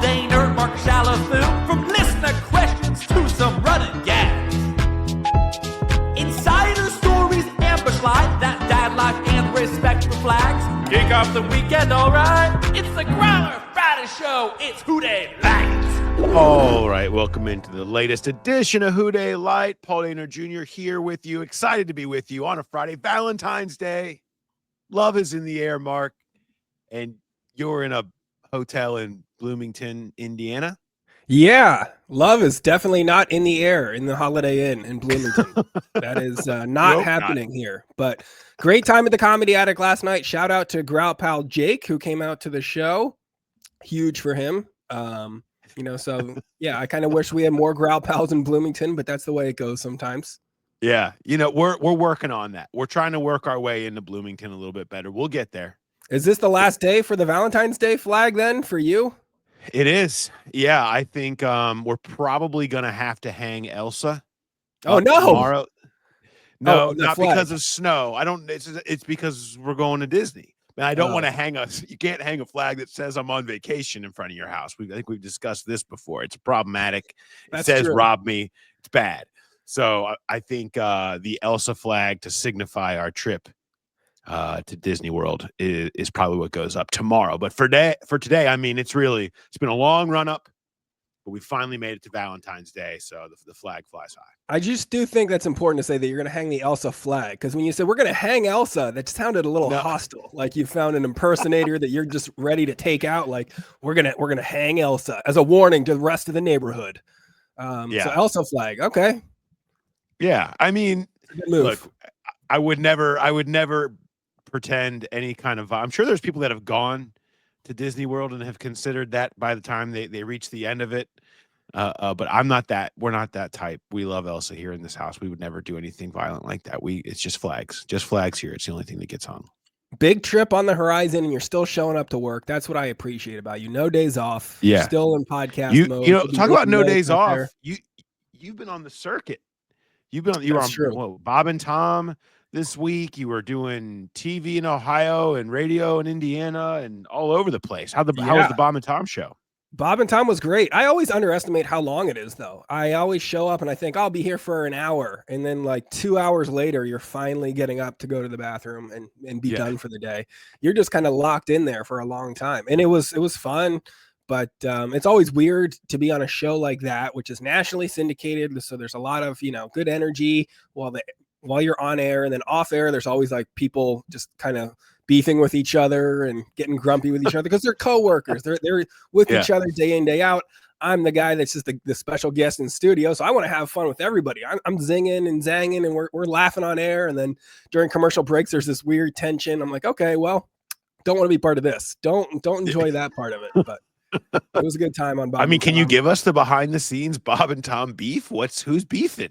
all-day nerd Mark Shalafu, from listener questions to some running gags. Insider stories, ambush line, that dad life and respect for flags. Kick off the weekend, alright? It's the Growler Friday Show, it's Who Dey Light. All right, welcome into the latest edition of Who Dey Light. Paul Dehner Jr. here with you, excited to be with you on a Friday, Valentine's Day. Love is in the air, Mark, and you're in a hotel in Bloomington, Indiana. Yeah, love is definitely not in the air in the Holiday Inn in Bloomington. That is not happening here. But great time at the Comedy Attic last night. Shout out to Grout Pal Jake, who came out to the show. Huge for him. So yeah, I kind of wish we had more Grout Pals in Bloomington, but that's the way it goes sometimes. Yeah, we're working on that. We're trying to work our way into Bloomington a little bit better. We'll get there. Is this the last day for the Valentine's Day flag then for you? It is. Yeah, I think we're probably going to have to hang Elsa. Oh, no. Tomorrow. No, Oh, not flag. because of snow. It's because we're going to Disney. And I don't want to you can't hang a flag that says I'm on vacation in front of your house. I think we've discussed this before. It's problematic. That's it says true. Rob me. It's bad. So I think the Elsa flag to signify our trip to Disney World is probably what goes up tomorrow. But for today, I mean, it's been a long run up, but we finally made it to Valentine's Day. So the flag flies high. I just do think that's important to say that you're going to hang the Elsa flag, because when you said we're going to hang Elsa, that sounded a little hostile. Like you found an impersonator that you're just ready to take out. Like we're gonna hang Elsa as a warning to the rest of the neighborhood. So Elsa flag, okay. Yeah, I mean, move. Look, I would never pretend any kind of. I'm sure there's people that have gone to Disney World and have considered that by the time they reach the end of it. But I'm not that. We're not that type. We love Elsa here in this house. We would never do anything violent like that. It's just flags here. It's the only thing that gets hung. Big trip on the horizon, and you're still showing up to work. That's what I appreciate about you. No days off. Yeah, you're still in podcast mode. Talk about no days off. You've been on the circuit. You were on Bob and Tom this week. You were doing TV in Ohio and radio in Indiana and all over the place. How was the Bob and Tom show? Bob and Tom was great. I always underestimate how long it is, though. I always show up and I think I'll be here for an hour. And then like 2 hours later, you're finally getting up to go to the bathroom and be done for the day. You're just kind of locked in there for a long time. And it was fun. But it's always weird to be on a show like that, which is nationally syndicated. So there's a lot of, good energy while you're on air, and then off air, there's always like people just kind of beefing with each other and getting grumpy with each other because they're coworkers. They're with each other day in, day out. I'm the guy that's just the special guest in studio. So I want to have fun with everybody. I'm zinging and zanging and we're laughing on air. And then during commercial breaks, there's this weird tension. I'm like, okay, well, don't want to be part of this. Don't enjoy that part of it. But it was a good time on Bob. I mean, can you give us the behind the scenes Bob and Tom beef? Who's beefing?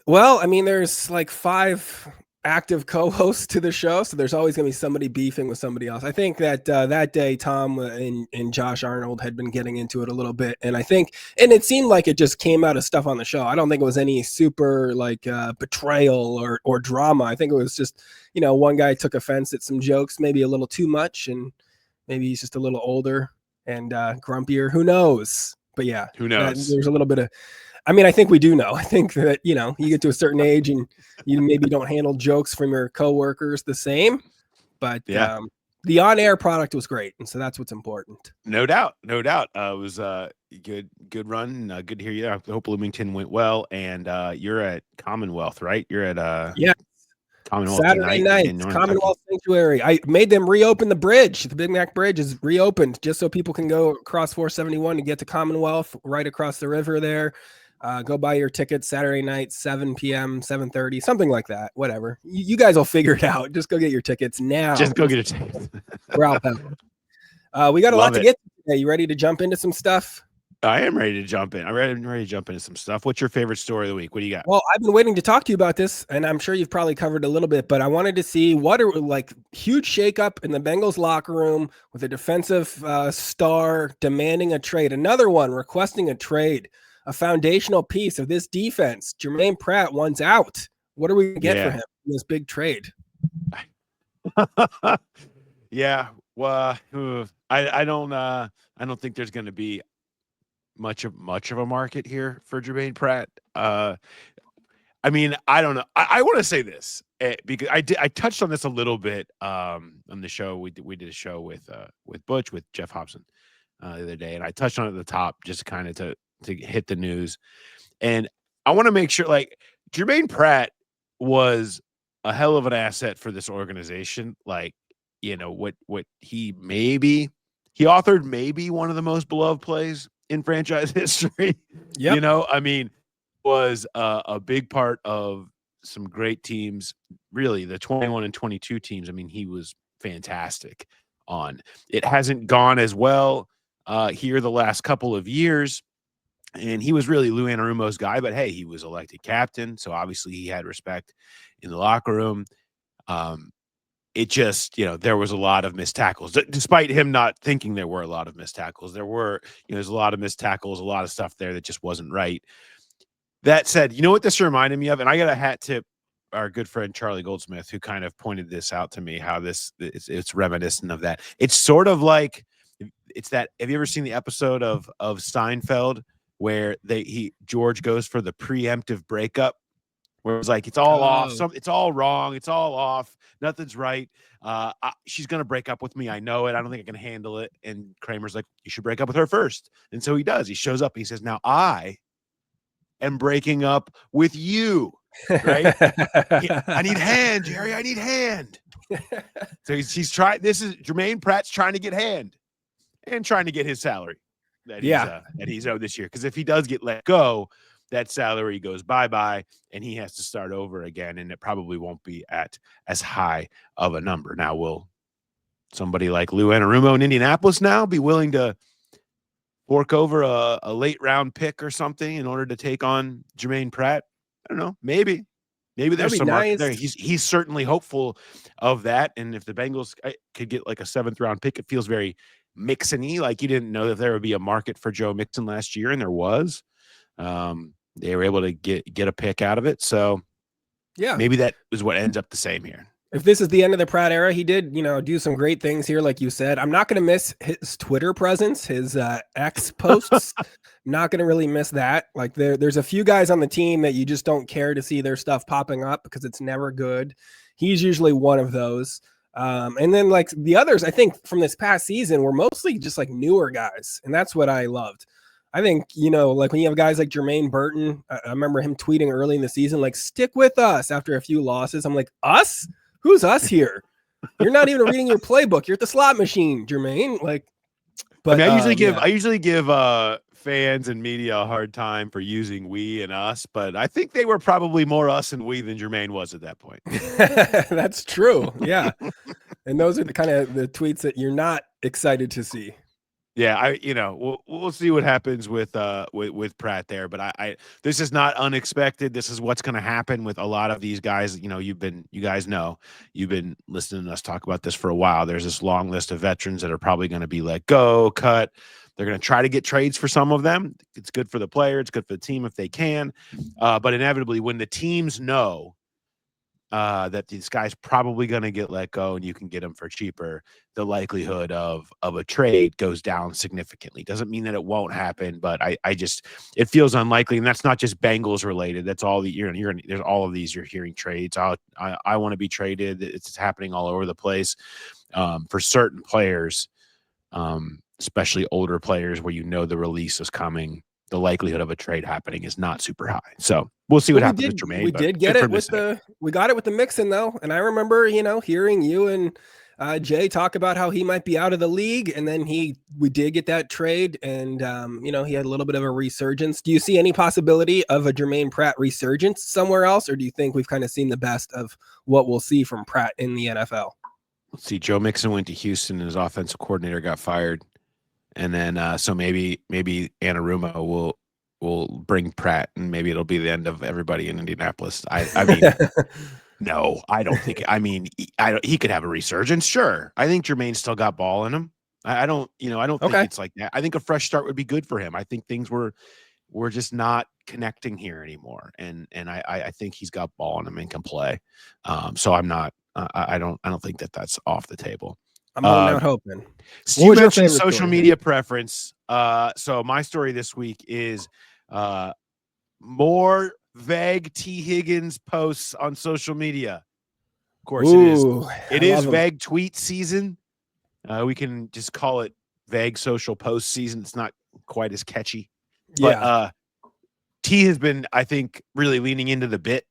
Well, I mean, there's like 5 active co-hosts to the show, so there's always going to be somebody beefing with somebody else. I think that that day Tom and Josh Arnold had been getting into it a little bit, and it seemed like it just came out of stuff on the show. I don't think it was any super like betrayal or drama. I think it was just, one guy took offense at some jokes, maybe a little too much, and maybe he's just a little older and grumpier. Who knows? But yeah, who knows? There's a little bit of. I mean, I think we do know. I think that, you get to a certain age and you maybe don't handle jokes from your coworkers the same, but the on-air product was great. And so that's what's important. No doubt. It was a good run. Good to hear you. I hope Bloomington went well. And you're at Commonwealth, right? You're at Commonwealth Saturday night, Commonwealth Sanctuary. I made them reopen the bridge. The Big Mac Bridge is reopened just so people can go across 471 to get to Commonwealth right across the river there. Go buy your tickets Saturday night, 7 p.m., 7:30, something like that. Whatever. You guys will figure it out. Just go get your tickets now. Just go get your tickets. We're out there. We got a lot to get to today. You ready to jump into some stuff? I am ready to jump in. I'm ready to jump into some stuff. What's your favorite story of the week? What do you got? Well, I've been waiting to talk to you about this, and I'm sure you've probably covered a little bit, but I wanted to see what are like huge shakeup in the Bengals locker room with a defensive star demanding a trade. Another one requesting a trade. A foundational piece of this defense. Germaine Pratt wants out. What are we going to get for him in this big trade? Yeah. Well, I don't think there's going to be much of a market here for Germaine Pratt. I mean, I don't know. I want to say this because I touched on this a little bit on the show. We did a show with Butch with Jeff Hobson the other day, and I touched on it at the top just kind of to hit the news. And I want to make sure, like, Germaine Pratt was a hell of an asset for this organization. Like, you know, what he authored maybe one of the most beloved plays in franchise history. Yep. You know, I mean, was a big part of some great teams, really the 21 and 22 teams. I mean, he was fantastic on. It hasn't gone as well here the last couple of years, and he was really Lou Anarumo's guy, but hey, he was elected captain, so obviously he had respect in the locker room. It just, you know, there was a lot of missed tackles, despite him not thinking there were a lot of missed tackles. There were, you know, there's a lot of missed tackles, a lot of stuff there that just wasn't right. That said, you know what this reminded me of? And I got a hat tip our good friend Charlie Goldsmith, who kind of pointed this out to me, how it's reminiscent of that. It's sort of like, it's that, have you ever seen the episode of Seinfeld where George goes for the preemptive breakup, where it's like, it's all off, it's all wrong, it's all off, nothing's right. She's gonna break up with me, I know it, I don't think I can handle it. And Kramer's like, you should break up with her first. And so he does. He shows up, he says, now I am breaking up with you, right? I need hand, Jerry, I need hand. So he's trying, this is Germaine Pratt's trying to get hand and trying to get his salary that he's owed this year, because if he does get let go, that salary goes bye-bye and he has to start over again, and it probably won't be at as high of a number. Now, will somebody like Lou Anarumo in Indianapolis now be willing to fork over a late round pick or something in order to take on Germaine Pratt? I don't know. Maybe there's some market there. He's certainly hopeful of that. And if the Bengals could get like a 7th round pick, it feels very Mixon-y. Like, you didn't know that there would be a market for Joe Mixon last year, and there was. They were able to get a pick out of it. So yeah, maybe that is what ends up the same here. If this is the end of the Pratt era, he did, do some great things here, like you said. I'm not going to miss his Twitter presence, his X posts. Not going to really miss that. Like, there's a few guys on the team that you just don't care to see their stuff popping up because it's never good. He's usually one of those. And then, like, the others, I think from this past season were mostly just like newer guys, and that's what I loved. I think, like when you have guys like Jermaine Burton, I remember him tweeting early in the season, like, stick with us after a few losses. I'm like, us? Who's us here? You're not even reading your playbook. You're at the slot machine, Germaine. Like, but I usually give fans and media a hard time for using we and us, but I think they were probably more us and we than Germaine was at that point. That's true. Yeah. And those are the kind of the tweets that you're not excited to see. Yeah, we'll see what happens with Pratt there, but I this is not unexpected. This is what's going to happen with a lot of these guys. You guys know, you've been listening to us talk about this for a while. There's this long list of veterans that are probably going to be let go, cut. They're going to try to get trades for some of them. It's good for the player, it's good for the team if they can, but inevitably, when the teams know that this guy's probably going to get let go and you can get him for cheaper, the likelihood of a trade goes down significantly. Doesn't mean that it won't happen, but it feels unlikely. And that's not just Bengals related. That's all there's all of these, you're hearing trades. I want to be traded. It's happening all over the place for certain players, especially older players where the release is coming. The likelihood of a trade happening is not super high. So we'll see what happens with Germaine. We got it with the Mixon though. And I remember, hearing you and Jay talk about how he might be out of the league. And then we did get that trade, and he had a little bit of a resurgence. Do you see any possibility of a Germaine Pratt resurgence somewhere else? Or do you think we've kind of seen the best of what we'll see from Pratt in the NFL? Let's see. Joe Mixon went to Houston and his offensive coordinator got fired. And then, so maybe Anarumo will bring Pratt, and maybe it'll be the end of everybody in Indianapolis. I mean, no, I don't think. I mean, he could have a resurgence, sure. I think Jermaine's still got ball in him. I don't think it's like that. I think a fresh start would be good for him. I think things were just not connecting here anymore, and I think he's got ball in him and can play. So I'm not. I don't think that's off the table. I'm holding out hoping. So you mentioned favorite social story? media preference. So my story this week is more vague T. Higgins posts on social media. Of course, it is vague tweet season. We can just call it vague social post season. It's not quite as catchy. But T has been, I think, really leaning into the bit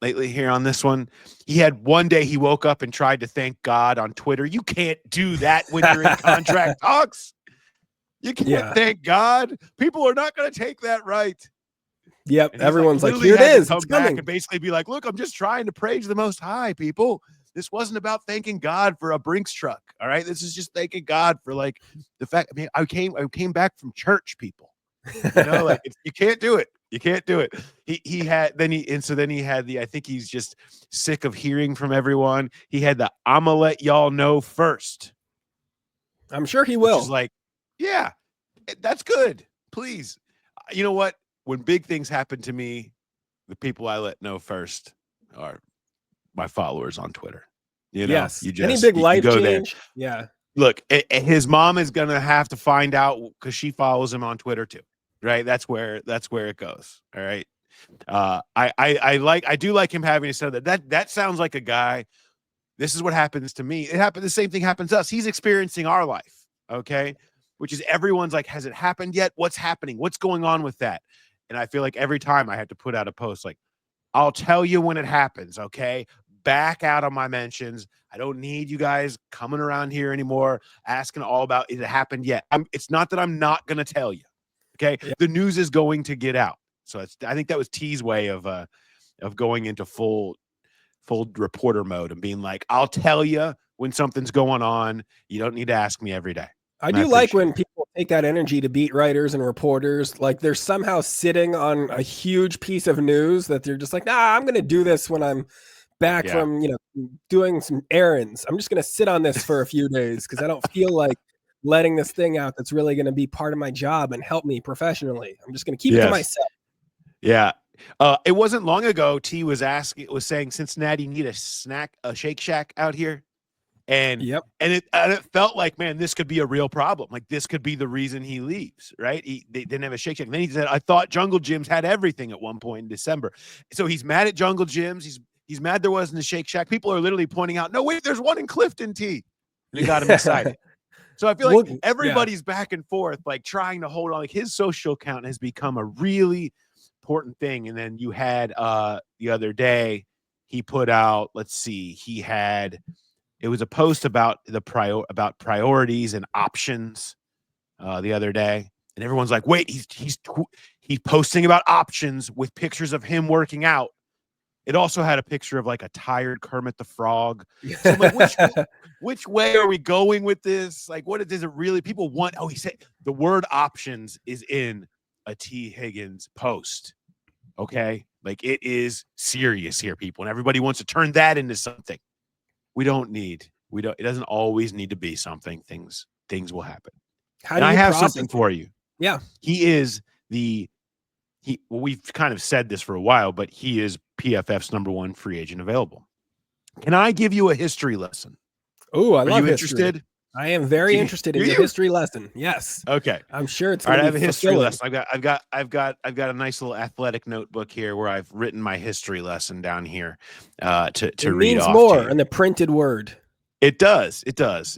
lately here on this one. He had one day he woke up and tried to thank God on Twitter. You can't do that when you're in contract talks. You can't thank God. People are not going to take that right. Yep. And everyone's like, here it is. Come it's back coming. and basically be like, look, I'm just trying to praise the Most High, people. This wasn't about thanking God for a Brinks truck. All right. This is just thanking God for like the fact. I mean, I came back from church, people. You know, like you can't do it. You can't do it. He had the, I think he's just sick of hearing from everyone. He had the I'ma let y'all know first. I'm sure he will. Which is like, yeah, that's good. Please. You know what? When big things happen to me, the people I let know first are my followers on Twitter. You know, you just any big life go change. there. Yeah. Look, his mom is gonna have to find out because she follows him on Twitter too. Right. That's where it goes. All right. I do like him having said that sounds like a guy. This is what happens to me. The same thing happens to us. He's experiencing our life. Okay. Which is everyone's like, has it happened yet? What's happening? What's going on with that? And I feel like every time I have to put out a post, like, I'll tell you when it happens. Okay. Back out on my mentions. I don't need you guys coming around here anymore, asking all about, is it happened yet? It's not that I'm not going to tell you. Okay. Yeah. The news is going to get out. So I think that was T's way of going into full reporter mode and being like, I'll tell you when something's going on. You don't need to ask me every day. I do like when people take that energy to beat writers and reporters. Like they're somehow sitting on a huge piece of news that they're just like, nah, I'm going to do this when I'm back from, doing some errands. I'm just going to sit on this for a few days because I don't feel like letting this thing out that's really going to be part of my job and help me professionally. I'm just going to keep it to myself. Yeah. It wasn't long ago T was saying Cincinnati need a Shake Shack out here. And it felt like, man, this could be a real problem. Like this could be the reason he leaves, right? They didn't have a Shake Shack. And then he said, I thought Jungle Gyms had everything at one point in December. So he's mad at Jungle Gyms. He's mad there wasn't a Shake Shack. People are literally pointing out, no, wait, there's one in Clifton, T. And it got him excited. So I feel like everybody's back and forth, like trying to hold on. Like his social account has become a really important thing. And then you had the other day, he put out, it was a post about about priorities and options the other day. And everyone's like, wait, he's posting about options with pictures of him working out. It also had a picture of like a tired Kermit the Frog. So I'm like, which way are we going with this? Like, what does it really people want? Oh, he said the word options is in a T. Higgins post. Okay. Like it is serious here, people. And everybody wants to turn that into something. It doesn't always need to be something. Things will happen. And I have something for you. Yeah. We've kind of said this for a while, but he is PFF's #1 free agent available. Can I give you a history lesson? Oh, I love history. Interested? I am very interested in your history lesson. Yes. Okay. I'm sure it's all right. I have a history lesson. I've got a nice little athletic notebook here where I've written my history lesson down here to read off. It means more in the printed word. It does. It does.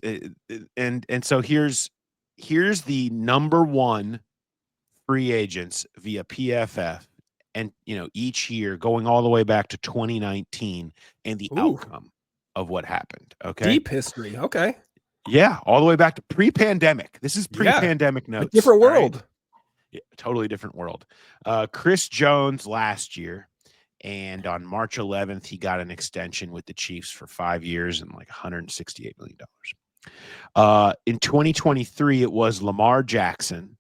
And so here's the #1 free agents via PFF, and each year going all the way back to 2019 and the outcome of what happened. Okay. Deep history. Okay. Yeah, all the way back to pre-pandemic. This is pre-pandemic notes. A different world. Right? Yeah, totally different world. Chris Jones last year, and on March 11th, he got an extension with the Chiefs for 5 years and like $168 million. In 2023, it was Lamar Jackson.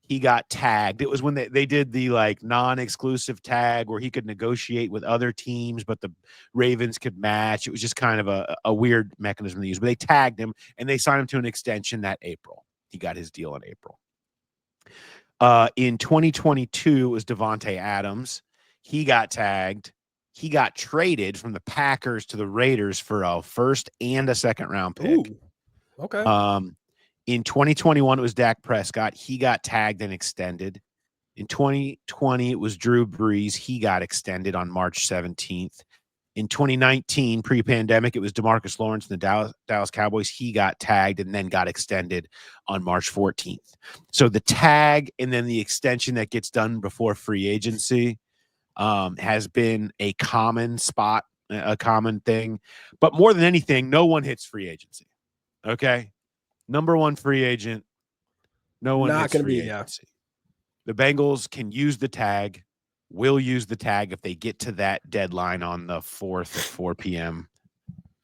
He got tagged. It was when they did the like non-exclusive tag where he could negotiate with other teams, but the Ravens could match. It was just kind of a weird mechanism to use, but they tagged him and they signed him to an extension that April. He got his deal in April. In 2022, it was Devontae Adams. He got tagged. He got traded from the Packers to the Raiders for a first and a second round pick. Okay. In 2021, it was Dak Prescott. He got tagged and extended. In 2020, it was Drew Brees. He got extended on March 17th. In 2019, pre-pandemic, it was DeMarcus Lawrence and the Dallas Cowboys. He got tagged and then got extended on March 14th. So the tag and then the extension that gets done before free agency has been a common spot, a common thing. But more than anything, no one hits free agency. Okay? Number one free agent, no one Not hits going to free be, agency. The Bengals can use the tag, will use the tag if they get to that deadline on the 4th at 4 p.m.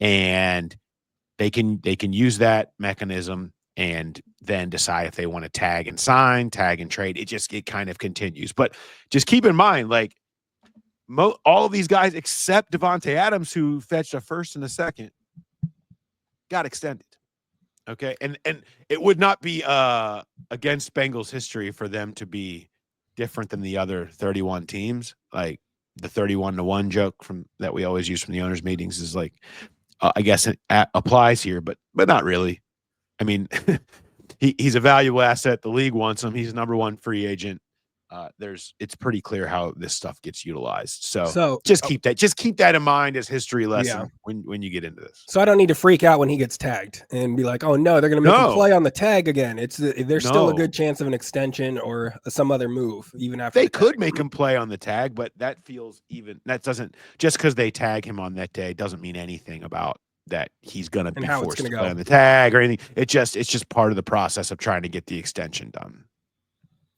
And they can use that mechanism and then decide if they want to tag and sign, tag and trade. It kind of continues. But just keep in mind, like all of these guys except Devontae Adams, who fetched a first and a second, got extended. Okay. And it would not be against Bengals history for them to be different than the other 31 teams. Like the 31-1 joke from that we always use from the owners' meetings is like, I guess it applies here, but not really. I mean, he's a valuable asset. The league wants him. He's number one free agent. It's pretty clear how this stuff gets utilized. So just keep that in mind as history lesson when you get into this. So I don't need to freak out when he gets tagged and be like, oh no, they're going to make him play on the tag again. There's still a good chance of an extension or some other move, even after they could make him play on the tag, but that doesn't just because they tag him on that day doesn't mean anything about that he's going to be forced to play on the tag or anything. It's just part of the process of trying to get the extension done.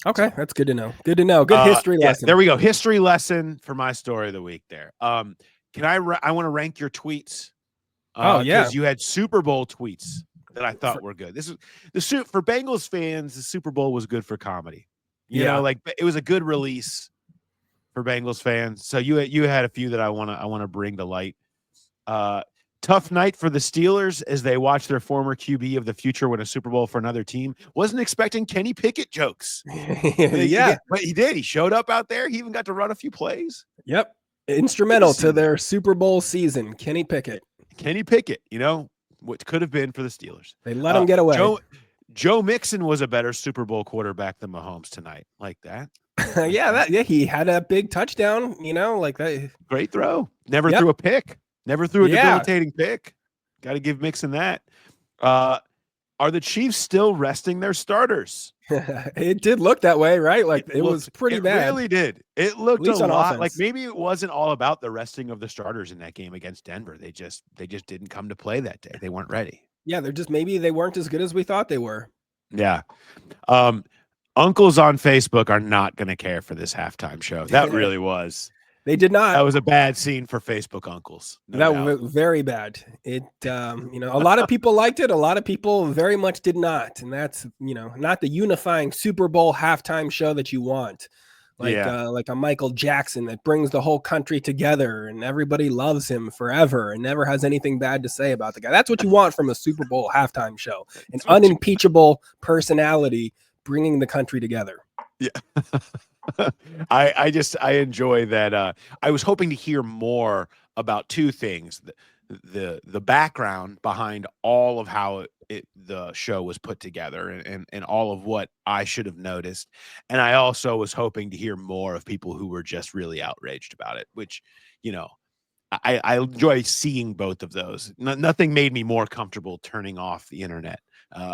Okay, that's good to know. Good to know. Good history lesson. There we go. History lesson for my story of the week there. Can I want to rank your tweets. Because you had Super Bowl tweets that I thought were good. This is for Bengals fans, the Super Bowl was good for comedy. You know, like it was a good release for Bengals fans. So you had a few that I want to bring to light. Tough night for the Steelers as they watch their former QB of the future win a Super Bowl for another team. Wasn't expecting Kenny Pickett jokes. But he did. He showed up out there. He even got to run a few plays. Yep. Instrumental to their Super Bowl season. Kenny Pickett, you know, what could have been for the Steelers. They let him get away. Joe Mixon was a better Super Bowl quarterback than Mahomes tonight. Like that. He had a big touchdown, you know, like that. Great throw. Never threw a pick. Never threw a debilitating pick. Got to give Mixon that. Are the Chiefs still resting their starters? It did look that way, right? Like it was pretty bad. It really did. It looked a lot offense. like maybe it wasn't all about the resting of the starters in that game against Denver. They just didn't come to play that day. They weren't ready. Yeah, maybe they weren't as good as we thought they were. Yeah. Uncles on Facebook are not going to care for this halftime show. That really was. They did not. That was a bad scene for Facebook uncles. That was very bad. It, a lot of people liked it. A lot of people very much did not. And that's, not the unifying Super Bowl halftime show that you want. Like a Michael Jackson that brings the whole country together and everybody loves him forever and never has anything bad to say about the guy. That's what you want from a Super Bowl halftime show. An unimpeachable personality bringing the country together. Yeah. I enjoy that. I was hoping to hear more about two things: the background behind all of how the show was put together, and all of what I should have noticed. And I also was hoping to hear more of people who were just really outraged about it, which, I enjoy seeing both of those. Nothing made me more comfortable turning off the internet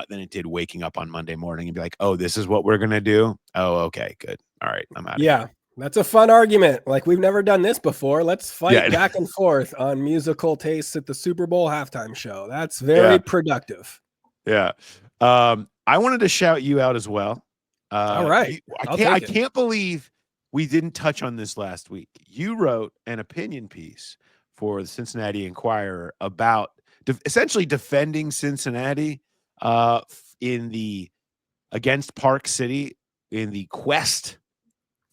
than it did waking up on Monday morning and be like, oh, this is what we're going to do. Oh, okay, good. All right, I'm out of here. That's a fun argument. Like, we've never done this before. Let's fight back and forth on musical tastes at the Super Bowl halftime show. That's very productive. Yeah. I wanted to shout you out as well. All right. I can't believe we didn't touch on this last week. You wrote an opinion piece for the Cincinnati Enquirer about essentially defending Cincinnati against Park City in the quest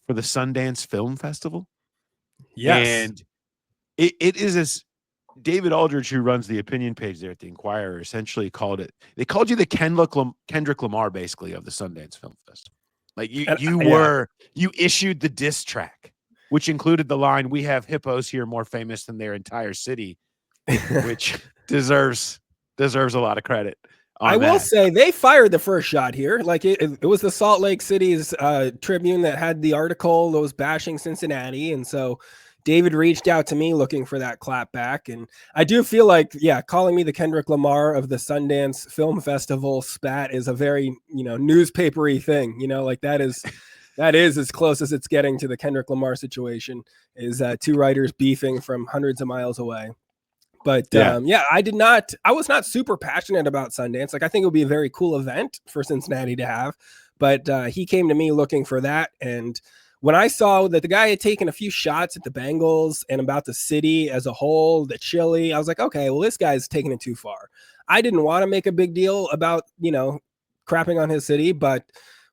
for the Sundance Film Festival. Yes. And it is as David Aldridge, who runs the opinion page there at the Enquirer, essentially called you the Kendrick Lamar, basically, of the Sundance Film Festival. Like you issued the diss track, which included the line, "We have hippos here more famous than their entire city," which deserves a lot of credit. I will say they fired the first shot here. Like it was the Salt Lake City's Tribune that had the article that was bashing Cincinnati. And so David reached out to me looking for that clap back. And I do feel like, yeah, calling me the Kendrick Lamar of the Sundance Film Festival spat is a very, newspapery thing, like that is as close as it's getting to the Kendrick Lamar situation is two writers beefing from hundreds of miles away. But I was not super passionate about Sundance. Like I think it would be a very cool event for Cincinnati to have, but he came to me looking for that. And when I saw that the guy had taken a few shots at the Bengals and about the city as a whole, the chili, I was like, okay, well, this guy's taking it too far. I didn't want to make a big deal about, crapping on his city, but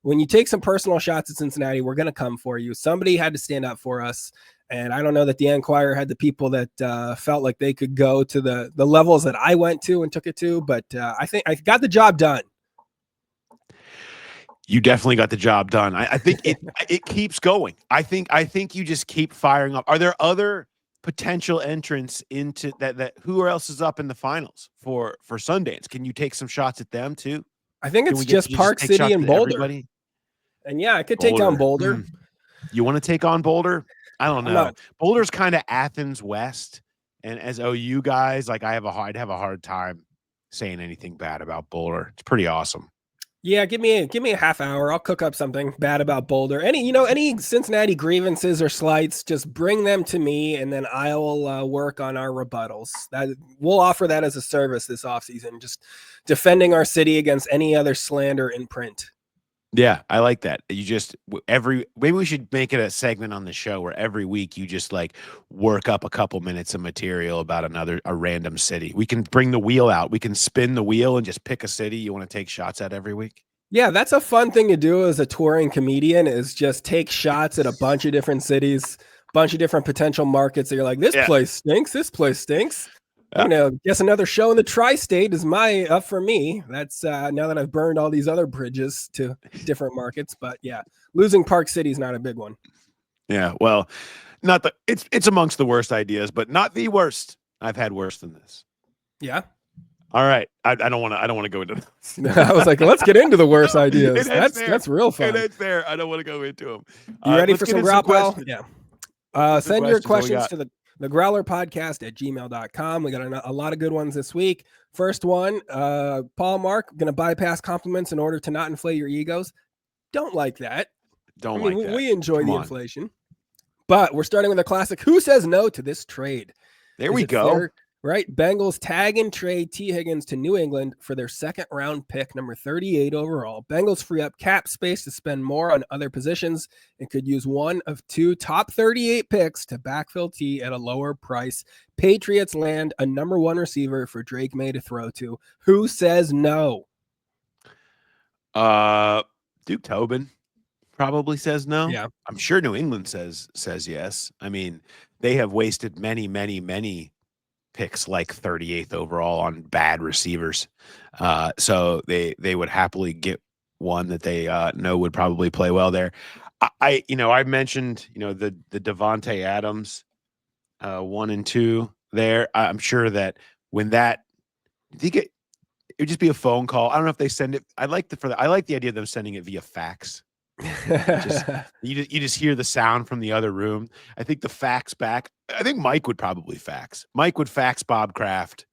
when you take some personal shots at Cincinnati, we're going to come for you. Somebody had to stand up for us. And I don't know that the Enquirer had the people that felt like they could go to the levels that I went to and took it to. But I think I got the job done. You definitely got the job done. I think it keeps going. I think you just keep firing up. Are there other potential entrants into that? Who else is up in the finals for Sundance? Can you take some shots at them too? I think it's just Park City and Boulder. Everybody? And yeah, I could take down Boulder. You want to take on Boulder? I don't know. No. Boulder's kind of Athens West, and as OU guys, like I'd have a hard time saying anything bad about Boulder. It's pretty awesome. Yeah, give me a half hour. I'll cook up something bad about Boulder. Any Cincinnati grievances or slights, just bring them to me, and then I'll work on our rebuttals. We'll offer that as a service this offseason, just defending our city against any other slander in print. Yeah, I like that. You just maybe we should make it a segment on the show where every week you just like work up a couple minutes of material about a random city. We can bring the wheel out. We can spin the wheel and just pick a city you want to take shots at every week. Yeah, that's a fun thing to do as a touring comedian is just take shots at a bunch of different cities, bunch of different potential markets that you're like, this place stinks. This place stinks. Guess another show in the tri-state is up for me. That's now that I've burned all these other bridges to different markets. But yeah, losing Park City is not a big one. Yeah, well, it's amongst the worst ideas, but not the worst. I've had worse than this. Yeah. All right. I don't want to go into this. I was like, let's get into the worst ideas. That's real fun. It's there. I don't want to go into them. You ready for some grapple? Yeah. Send your questions to the Growler Podcast at gmail.com. We got a lot of good ones this week. First one, Paul Mark, going to bypass compliments in order to not inflate your egos. Don't like that. We enjoy the inflation. But we're starting with a classic. Who says no to this trade? There we go. Fair? Right. Bengals tag and trade T. Higgins to New England for their second round pick, number 38 overall. Bengals free up cap space to spend more on other positions and could use one of two top 38 picks to backfill T at a lower price. Patriots land a number one receiver for Drake May to throw to. Who says no? Duke Tobin probably says no. Yeah. I'm sure New England says yes. I mean, they have wasted many picks like 38th overall on bad receivers. So they would happily get one that they know would probably play well there. I mentioned, the Devontae Adams 1 and 2 there. I'm sure that when it would just be a phone call. I don't know if they send it. I like the idea of them sending it via fax. You just hear the sound from the other room. I think the fax back. I think Mike would probably fax. Mike would fax Bob Kraft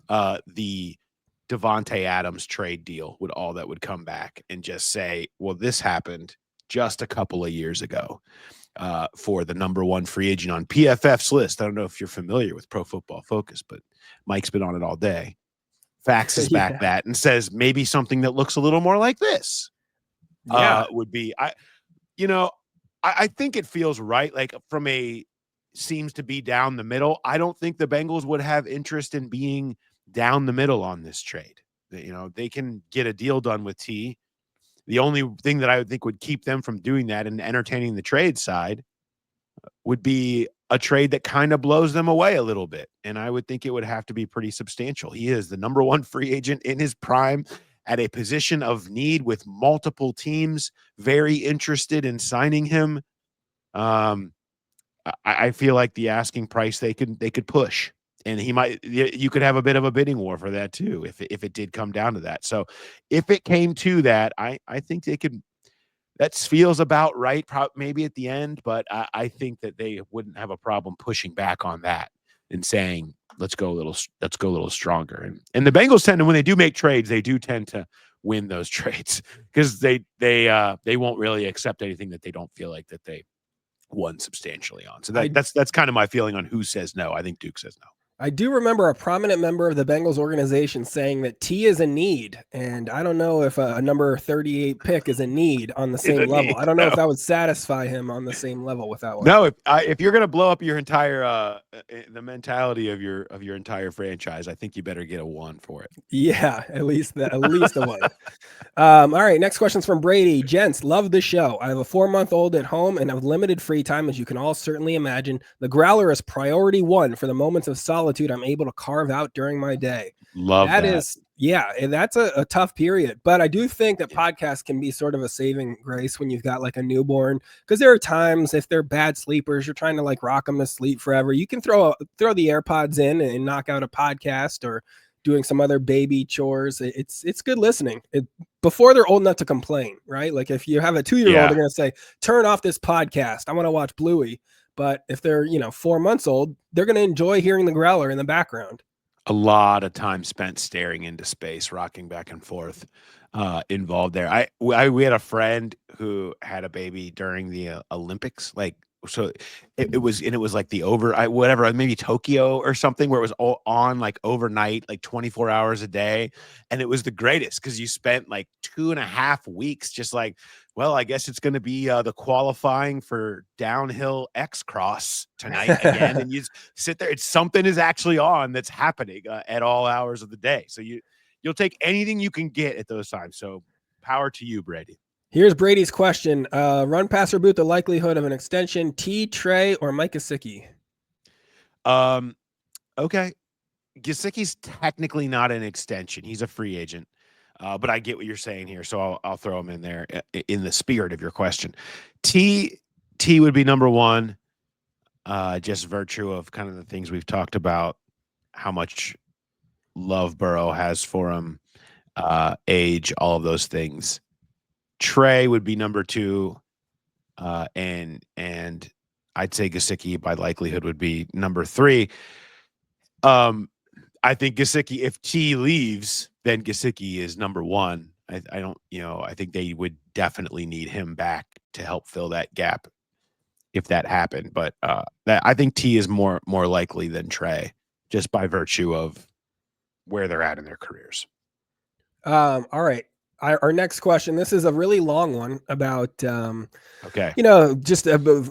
the Devontae Adams trade deal that would come back and just say, well, this happened just a couple of years ago for the number one free agent on PFF's list. I don't know if you're familiar with Pro Football Focus, but Mike's been on it all day. Faxes back that and says maybe something that looks a little more like this. Would be I think it feels right. Like seems to be down the middle. I don't think the Bengals would have interest in being down the middle on this trade. They can get a deal done with T. The only thing that I would think would keep them from doing that and entertaining the trade side would be a trade that kind of blows them away a little bit. And I would think it would have to be pretty substantial. He is the number one free agent in his prime at a position of need with multiple teams very interested in signing him. I feel like the asking price they could push And you could have a bit of a bidding war for that too, if it did come down to that. So if it came to that, I think they could. That feels about right, maybe at the end, but I think that they wouldn't have a problem pushing back on that and saying, let's go a little stronger. And the Bengals tend to, when they do make trades, they do tend to win those trades because they won't really accept anything that they don't feel like that they won substantially on. So that's kind of my feeling on who says no. I think Duke says no. I do remember a prominent member of the Bengals organization saying that T is a need, and I don't know if a number 38 pick is a need on the same level. I don't know if that would satisfy him on the same level with that one. No, if you're gonna blow up your entire the mentality of your entire franchise, I think you better get a 1 for it. Yeah, at least a 1. All right, next question's from Brady. Gents, love the show. I have a 4-month-old at home and have limited free time, as you can all certainly imagine. The Growler is priority 1 for the moments of solitude I'm able to carve out during my day. Love that. That's a tough period. But I do think that podcasts can be sort of a saving grace when you've got like a newborn, because there are times if they're bad sleepers, you're trying to like rock them to sleep forever. You can throw the AirPods in and knock out a podcast or doing some other baby chores. It's good listening before they're old enough to complain, right? Like if you have a 2-year-old, they're going to say, turn off this podcast. I want to watch Bluey. But if they're, 4 months old, they're going to enjoy hearing the Growler in the background. A lot of time spent staring into space, rocking back and forth, involved there. We had a friend who had a baby during the Olympics, so it was like the maybe Tokyo or something, where it was all on like overnight, like 24 hours a day. And it was the greatest because you spent like 2.5 weeks just like, well, I guess it's going to be the qualifying for downhill X cross tonight again. And you sit there. Something is actually on that's happening at all hours of the day. So you'll take anything you can get at those times. So power to you, Brady. Here's Brady's question. Run, pass, or boot, the likelihood of an extension, T, Trey, or Mike Gesicki? Okay. Gesicki's technically not an extension. He's a free agent. But I get what you're saying here, so I'll throw him in there in the spirit of your question. T would be number 1, just virtue of kind of the things we've talked about, how much love Burrow has for him, age, all of those things. Trey would be number 2, and I'd say Gesicki by likelihood would be number 3. I think Gesicki, if T leaves, then Gesicki is number 1. I don't, I think they would definitely need him back to help fill that gap if that happened. But I think T is more likely than Trey, just by virtue of where they're at in their careers. All right. Our next question, this is a really long one about, okay.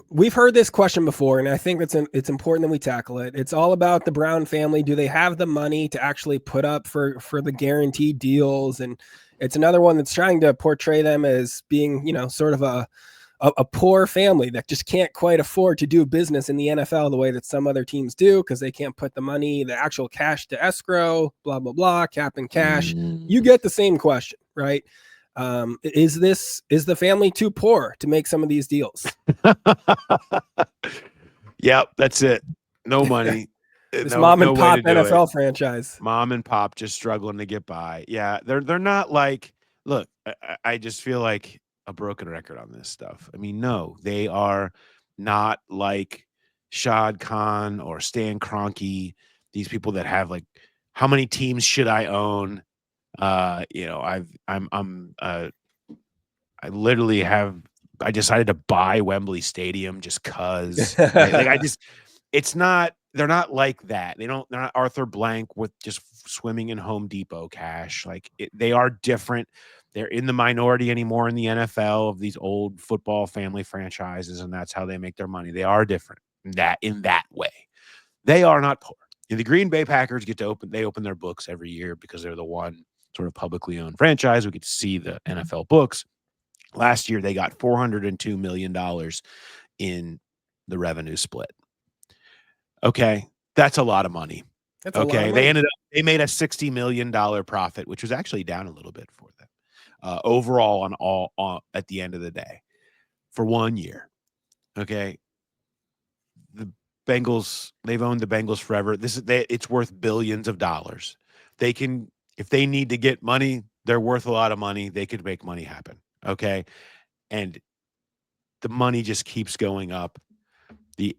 We've heard this question before, and I think it's important that we tackle it. It's all about the Brown family. Do they have the money to actually put up for the guaranteed deals? And it's another one that's trying to portray them as being, sort of a poor family that just can't quite afford to do business in the NFL the way that some other teams do, because they can't put the actual cash to escrow, blah, blah, blah, cap and cash. You get the same question, right? Is the family too poor to make some of these deals? Yep, that's it. No money. Mom and pop NFL franchise. Mom and pop just struggling to get by. Yeah, they're not like, look, I just feel like a broken record on this stuff. I mean, no, they are not like Shad Khan or Stan Kroenke, these people that have like, how many teams should I own? I literally I decided to buy Wembley Stadium just cause they're not like that. They're not Arthur Blank with just swimming in Home Depot cash. They are different. They're in the minority anymore in the NFL of these old football family franchises, and that's how they make their money. They are different in that way. They are not poor. And the Green Bay Packers open their books every year because they're the one sort of publicly owned franchise. We get to see the NFL books. Last year, they got $402 million in the revenue split. Okay, that's a lot of money. They made a $60 million profit, which was actually down a little bit for them overall at the end of the day for 1 year. Okay, Bengals, they've owned the Bengals forever. It's worth billions of dollars. They can, if they need to get money, they're worth a lot of money. They could make money happen. Okay. And the money just keeps going up.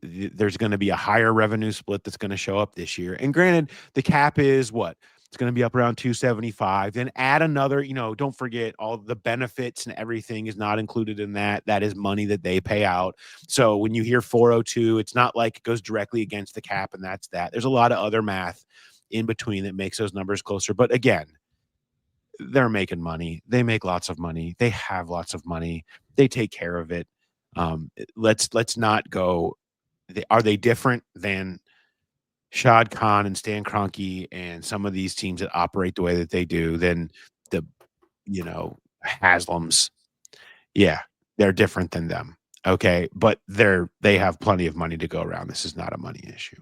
There's going to be a higher revenue split that's going to show up this year. And granted, the cap is what? It's going to be up around 275. Then add another, don't forget all the benefits and everything is not included in that. That is money that they pay out. So when you hear 402, it's not like it goes directly against the cap and that's that. There's a lot of other math in between that makes those numbers closer. But again, they're making money. They make lots of money. They have lots of money. They take care of it. Let's not go. Are they different than Shad Khan and Stan Kroenke and some of these teams that operate the way that they do than the, Haslams? Yeah, they're different than them. Okay. But they have plenty of money to go around. This is not a money issue.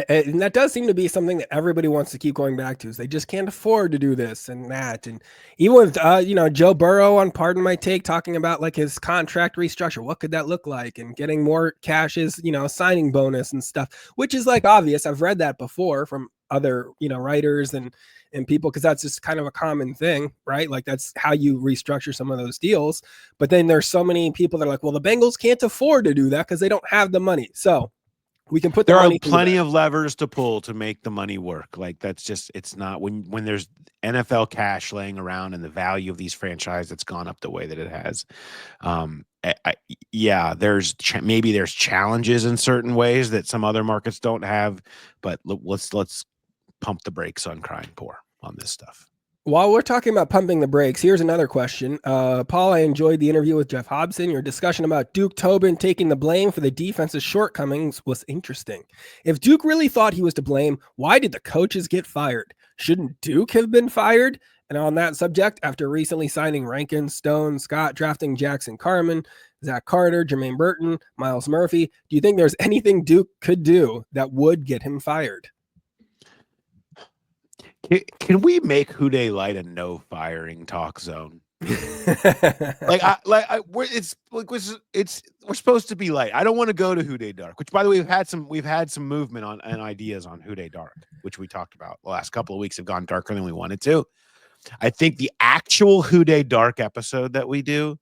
And that does seem to be something that everybody wants to keep going back to is they just can't afford to do this and that. And even with, Joe Burrow on Pardon My Take talking about like his contract restructure, what could that look like? And getting more cashes, signing bonus and stuff, which is like obvious. I've read that before from other, writers and people, because that's just kind of a common thing, right? Like that's how you restructure some of those deals. But then there's so many people that are like, well, the Bengals can't afford to do that because they don't have the money. So we can put there are plenty of levers to pull to make the money work. Like that's just, it's not when there's NFL cash laying around and the value of these franchises that's gone up the way that it has. There's maybe there's challenges in certain ways that some other markets don't have, but let's pump the brakes on crying poor on this stuff. While we're talking about pumping the brakes, here's another question. Paul, I enjoyed the interview with Jeff Hobson. Your discussion about Duke Tobin taking the blame for the defense's shortcomings was interesting. If Duke really thought he was to blame, why did the coaches get fired? Shouldn't Duke have been fired? And on that subject, after recently signing Rankin, Stone, Scott, drafting Jackson Carman, Zach Carter, Jermaine Burton, Miles Murphy, do you think there's anything Duke could do that would get him fired? Can we make Who Dey Light a no firing talk zone? We're supposed to be light. I don't want to go to Who Dey Dark, which by the way, we've had some movement on and ideas on Who Dey Dark, which we talked about the last couple of weeks have gone darker than we wanted to. I think the actual Who Dey Dark episode that we do,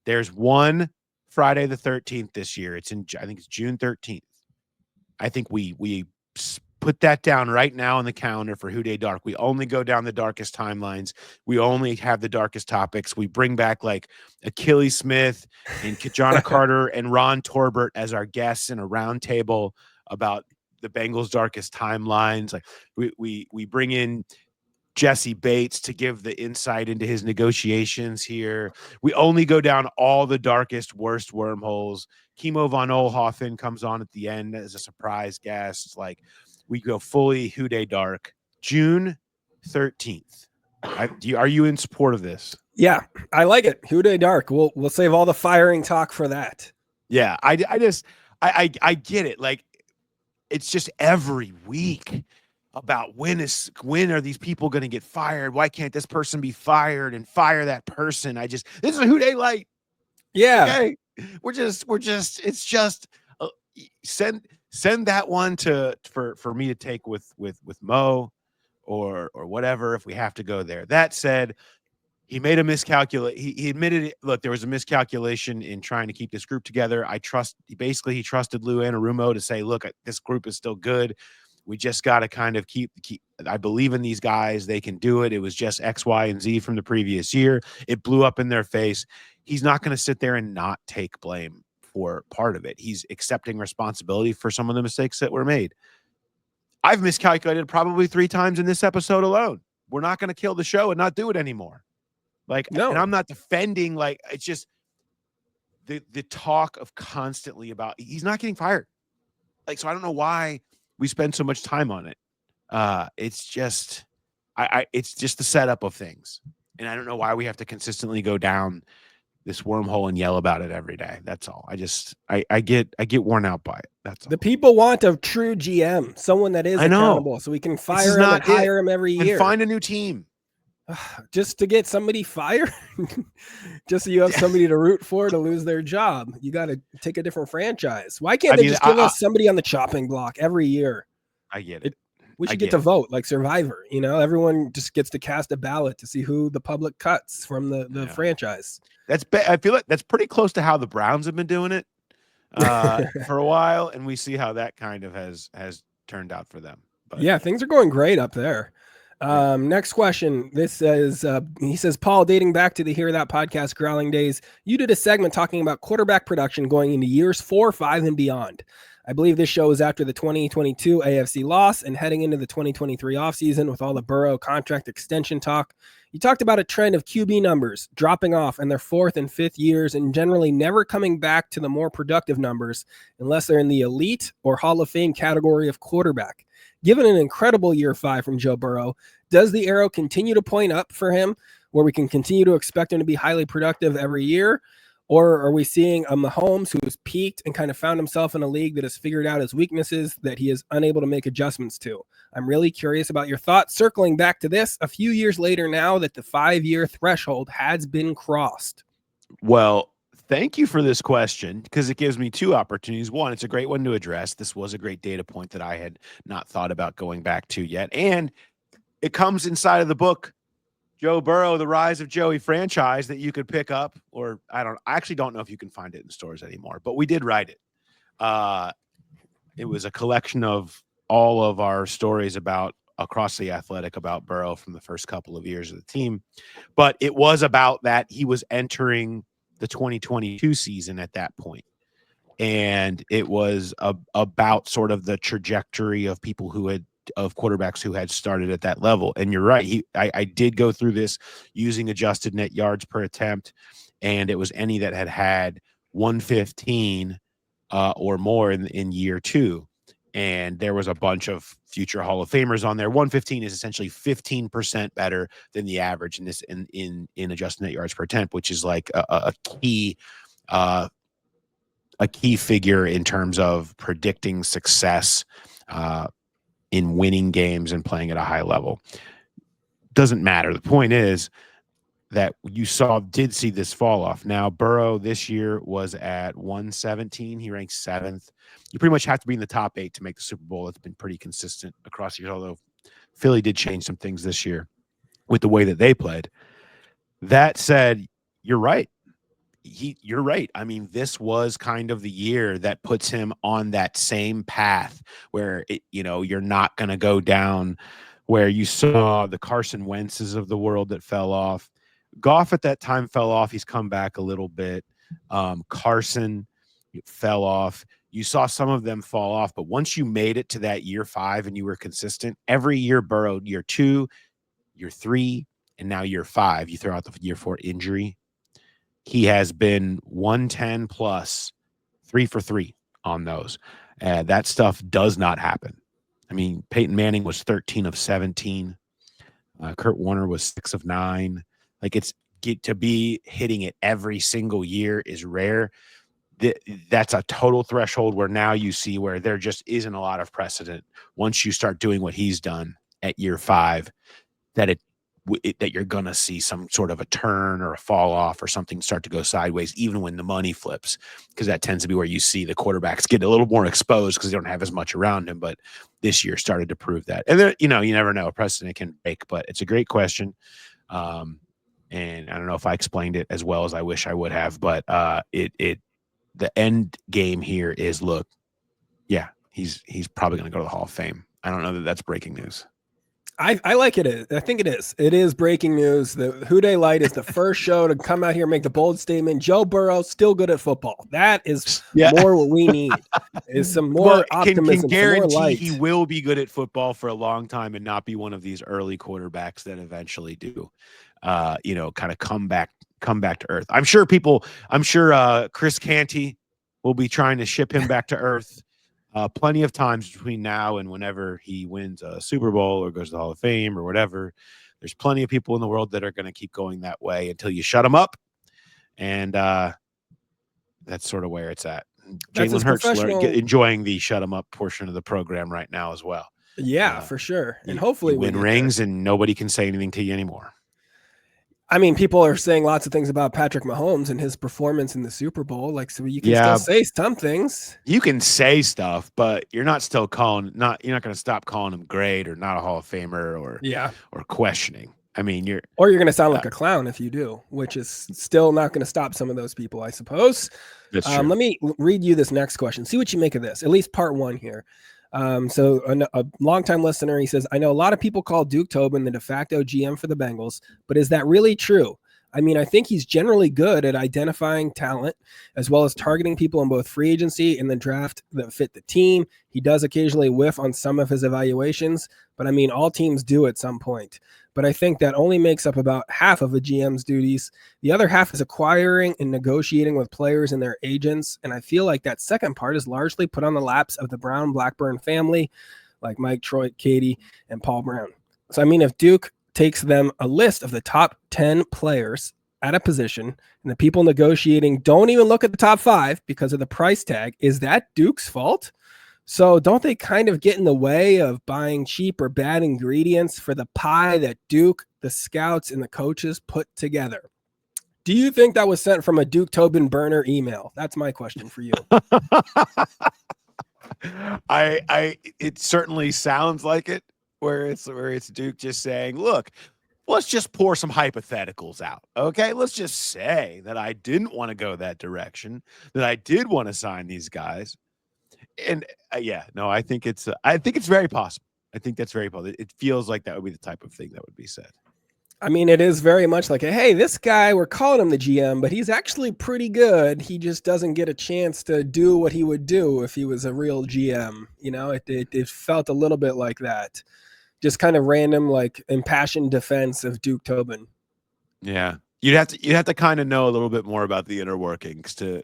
there's one Friday the 13th this year. I think it's June 13th. I think we put that down right now on the calendar for Who Dey Dark. We only go down the darkest timelines. We only have the darkest topics. We bring back like Achilles Smith and Kajana Carter and Ron Torbert as our guests in a round table about the Bengals' darkest timelines. Like we bring in Jesse Bates to give the insight into his negotiations here. We only go down all the darkest, worst wormholes. Kimo von Oelhoffen comes on at the end as a surprise guest. Like, we go fully Who Dey Dark, June 13th. Are you in support of this? Yeah, I like it. Who Dey Dark. We'll save all the firing talk for that. Yeah, I get it. Like, it's just every week about when are these people going to get fired? Why can't this person be fired and fire that person? This is a Who Dey Light. Yeah. Okay. It's just send that one for me to take with Mo or whatever if we have to go there. That said, he made a miscalculation. He admitted it. Look, there was a miscalculation in trying to keep this group together. He trusted Lou Anarumo to say, look, this group is still good. We just got to kind of keep. I believe in these guys. They can do it. It was just X, Y, and Z from the previous year. It blew up in their face. He's not going to sit there and not take blame for part of it. He's accepting responsibility for some of the mistakes that were made. I've miscalculated probably 3 times in this episode alone. We're not going to kill the show and not do it anymore. Like, no. And I'm not defending, like, it's just the talk of constantly about he's not getting fired. Like, so I don't know why we spend so much time on it. It's just, it's just the setup of things. And I don't know why we have to consistently go down this wormhole and yell about it every day. That's all. I get worn out by it. That's all. The people want a true GM, someone that is accountable, so we can fire him and hire him every year. And find a new team. Just to get somebody fired, just so you have somebody to root for to lose their job. You got to take a different franchise. Why can't they just give us somebody on the chopping block every year? I get it. We should get to vote like Survivor. Everyone just gets to cast a ballot to see who the public cuts from the franchise. I feel like that's pretty close to how the Browns have been doing it for a while, and we see how that kind of has turned out for them. But yeah, things are going great up there. Next question. This says, he says, Paul, dating back to the Hear That podcast growling days, you did a segment talking about quarterback production going into years 4, 5, and beyond. I believe this show is after the 2022 AFC loss and heading into the 2023 offseason with all the Burrow contract extension talk. You talked about a trend of QB numbers dropping off in their 4th and 5th years and generally never coming back to the more productive numbers unless they're in the elite or Hall of Fame category of quarterback. Given an incredible year 5 from Joe Burrow, does the arrow continue to point up for him where we can continue to expect him to be highly productive every year? Or are we seeing a Mahomes who has peaked and kind of found himself in a league that has figured out his weaknesses that he is unable to make adjustments to? I'm really curious about your thoughts. Circling back to this a few years later now that the 5-year threshold has been crossed. Well, thank you for this question because it gives me 2 opportunities. One, it's a great one to address. This was a great data point that I had not thought about going back to yet. And it comes inside of the book, Joe Burrow, The Rise of Joey franchise, that you could pick up, or I actually don't know if you can find it in stores anymore, but we did write it. It was a collection of all of our stories about across the Athletic about Burrow from the first couple of years of the team. But it was about that he was entering the 2022 season at that point. And it was about sort of the trajectory of people of quarterbacks who had started at that level. And you're right. I did go through this using adjusted net yards per attempt, and it was any that had 115 or more in year 2. And there was a bunch of future Hall of Famers on there. 115 is essentially 15% better than the average in this in adjusted net yards per attempt, which is like a key figure in terms of predicting success in winning games and playing at a high level. Doesn't matter. The point is that you did see this fall off. Now, Burrow this year was at 117. He ranks 7th. You pretty much have to be in the top 8 to make the Super Bowl. It's been pretty consistent across the years, although Philly did change some things this year with the way that they played. That said, you're right. You're right. I mean, this was kind of the year that puts him on that same path where you're not going to go down where you saw the Carson Wentz's of the world that fell off. Goff at that time fell off. He's come back a little bit. Carson fell off. You saw some of them fall off, but once you made it to that year 5 and you were consistent, every year Burrow, year 2, year 3, and now year 5, you throw out the year 4 injury. He has been 110 plus 3 for 3 on those. That stuff does not happen. I mean, Peyton Manning was 13 of 17. Kurt Warner was 6 of 9. Like to be hitting it every single year is rare. That's a total threshold where now you see where there just isn't a lot of precedent once you start doing what he's done at year 5 that you're going to see some sort of a turn or a fall off or something start to go sideways, even when the money flips, because that tends to be where you see the quarterbacks get a little more exposed because they don't have as much around him. But this year started to prove that. And then, you never know, a precedent can break, but it's a great question. And I don't know if I explained it as well as I wish I would have, but the end game here is, look, yeah, he's probably going to go to the Hall of Fame. I don't know that that's breaking news. I like it. I think it is. It is breaking news. The Who Dey Light is the first show to come out here and make the bold statement. Joe Burrow still good at football. That is more what we need. Is some more optimism. Can guarantee some more light. He will be good at football for a long time and not be one of these early quarterbacks that eventually do, kind of come back to earth. I'm sure Chris Canty will be trying to ship him back to earth. Plenty of times between now and whenever he wins a Super Bowl or goes to the Hall of Fame or whatever. There's plenty of people in the world that are going to keep going that way until you shut them up. And that's sort of where it's at. Jalen Hurts enjoying the shut them up portion of the program right now as well. Yeah, for sure. And hopefully you win rings and nobody can say anything to you anymore. I mean, people are saying lots of things about Patrick Mahomes and his performance in the Super Bowl. Like, so you can still say some things. You can say stuff, but you're not still calling. You're not going to stop calling him great or not a Hall of Famer or questioning. I mean, you're going to sound like a clown if you do, which is still not going to stop some of those people, I suppose. That's true. Let me read you this next question. See what you make of this. At least part one here. So a longtime listener, he says, I know a lot of people call Duke Tobin the de facto GM for the Bengals, but is that really true? I mean, I think he's generally good at identifying talent as well as targeting people in both free agency and the draft that fit the team. He does occasionally whiff on some of his evaluations, but I mean, all teams do at some point. But I think that only makes up about half of a GM's duties. The other half is acquiring and negotiating with players and their agents. And I feel like that second part is largely put on the laps of the Brown Blackburn family, like Mike, Troy, Katie, and Paul Brown. So, I mean, if Duke takes them a list of the top 10 players at a position and the people negotiating don't even look at the top 5 because of the price tag, is that Duke's fault? So don't they kind of get in the way of buying cheap or bad ingredients for the pie that Duke, the scouts, and the coaches put together? Do you think that was sent from a Duke Tobin burner email? That's my question for you. It certainly sounds like it, where it's Duke just saying, look, let's just pour some hypotheticals out. Okay. Let's just say that I didn't want to go that direction, that I did want to sign these guys. And I think it's very possible. I think that's very possible. It feels like that would be the type of thing that would be said. I mean, it is very much like, hey, this guy, we're calling him the GM, but he's actually pretty good. He just doesn't get a chance to do what he would do if he was a real GM. You know, it felt a little bit like that. Just kind of random, like impassioned defense of Duke Tobin. Yeah. You'd have to kind of know a little bit more about the inner workings to